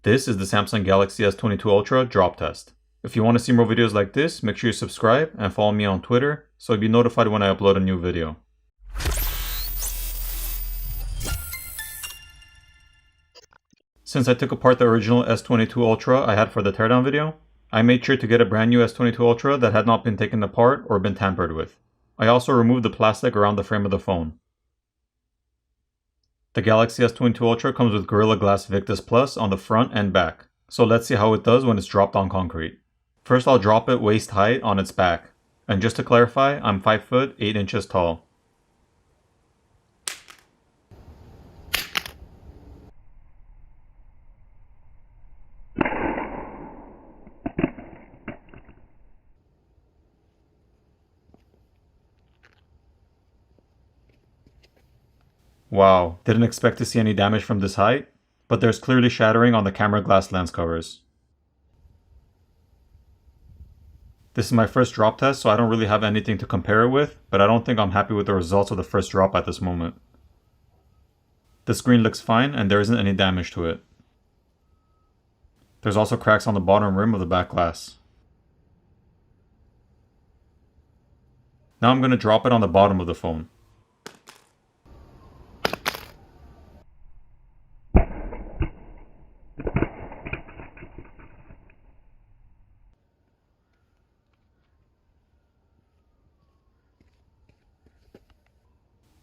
This is the Samsung Galaxy S22 Ultra drop test. If you want to see more videos like this, make sure you subscribe and follow me on Twitter so you'll be notified when I upload a new video. Since I took apart the original S22 Ultra I had for the teardown video, I made sure to get a brand new S22 Ultra that had not been taken apart or been tampered with. I also removed the plastic around the frame of the phone. The Galaxy S22 Ultra comes with Gorilla Glass Victus Plus on the front and back, so let's see how it does when it's dropped on concrete. First I'll drop it waist height on its back, and just to clarify, I'm 5 foot 8 inches tall. Wow, didn't expect to see any damage from this height, but there's clearly shattering on the camera glass lens covers. This is my first drop test, so I don't really have anything to compare it with, but I don't think I'm happy with the results of the first drop at this moment. The screen looks fine and there isn't any damage to it. There's also cracks on the bottom rim of the back glass. Now I'm going to drop it on the bottom of the phone.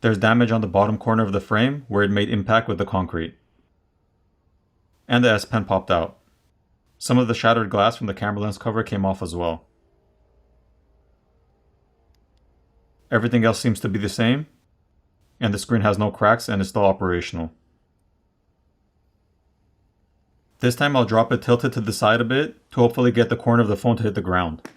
There's damage on the bottom corner of the frame where it made impact with the concrete. And the S Pen popped out. Some of the shattered glass from the camera lens cover came off as well. Everything else seems to be the same, and the screen has no cracks and is still operational. This time I'll drop it tilted to the side a bit to hopefully get the corner of the phone to hit the ground.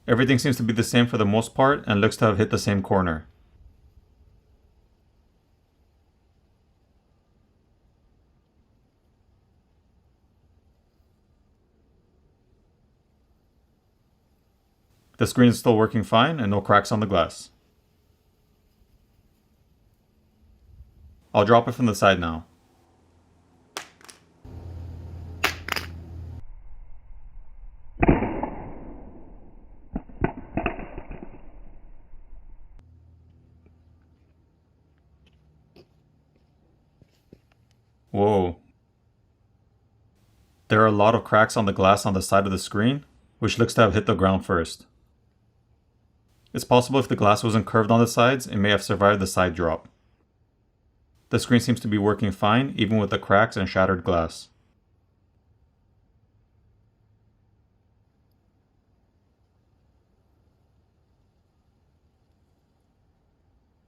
Everything seems to be the same for the most part and looks to have hit the same corner. The screen is still working fine and no cracks on the glass. I'll drop it from the side now. Whoa. There are a lot of cracks on the glass on the side of the screen, which looks to have hit the ground first. It's possible if the glass wasn't curved on the sides, it may have survived the side drop. The screen seems to be working fine, even with the cracks and shattered glass.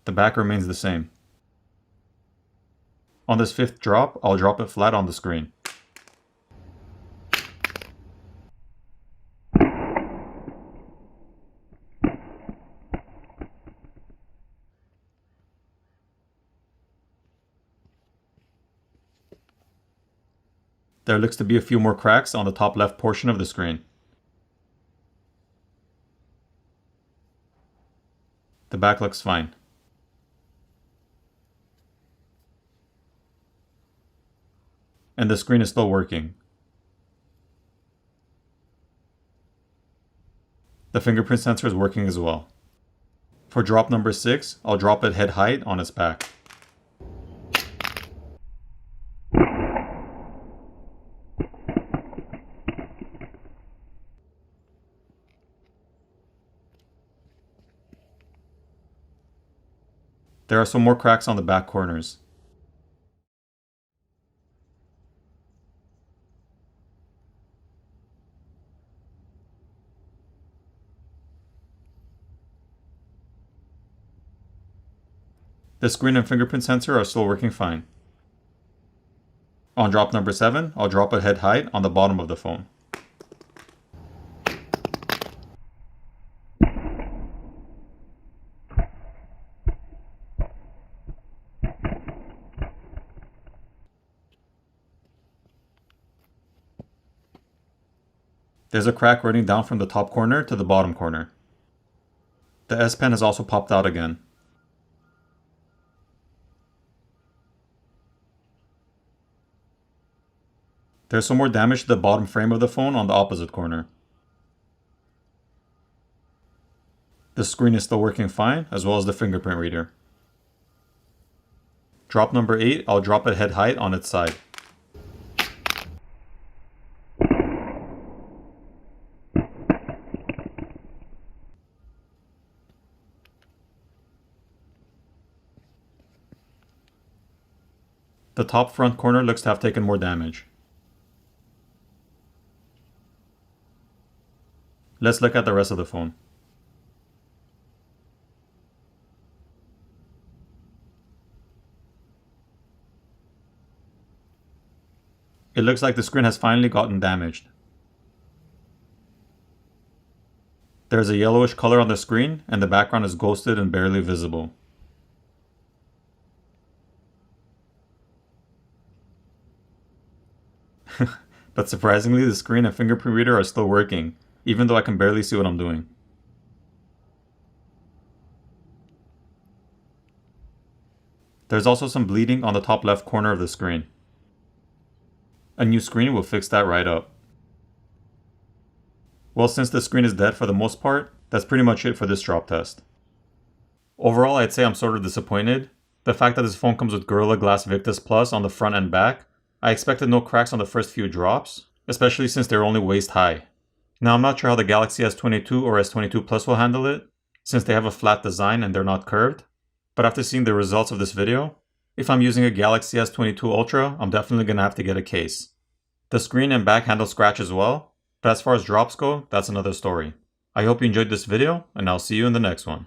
The back remains the same. On this fifth drop, I'll drop it flat on the screen. There looks to be a few more cracks on the top left portion of the screen. The back looks fine. And the screen is still working. The fingerprint sensor is working as well. For drop number 6, I'll drop it head height on its back. There are some more cracks on the back corners. The screen and fingerprint sensor are still working fine. On drop number 7, I'll drop it head height on the bottom of the phone. There's a crack running down from the top corner to the bottom corner. The S Pen has also popped out again. There's some more damage to the bottom frame of the phone on the opposite corner. The screen is still working fine, as well as the fingerprint reader. Drop number 8, I'll drop it head height on its side. The top front corner looks to have taken more damage. Let's look at the rest of the phone. It looks like the screen has finally gotten damaged. There's a yellowish color on the screen and the background is ghosted and barely visible. But surprisingly, the screen and fingerprint reader are still working, even though I can barely see what I'm doing. There's also some bleeding on the top left corner of the screen. A new screen will fix that right up. Well, since the screen is dead for the most part, that's pretty much it for this drop test. Overall, I'd say I'm sort of disappointed. The fact that this phone comes with Gorilla Glass Victus Plus on the front and back, I expected no cracks on the first few drops, especially since they're only waist high. Now I'm not sure how the Galaxy S22 or S22 Plus will handle it, since they have a flat design and they're not curved, but after seeing the results of this video, if I'm using a Galaxy S22 Ultra, I'm definitely gonna have to get a case. The screen and back handle scratch as well, but as far as drops go, that's another story. I hope you enjoyed this video, and I'll see you in the next one.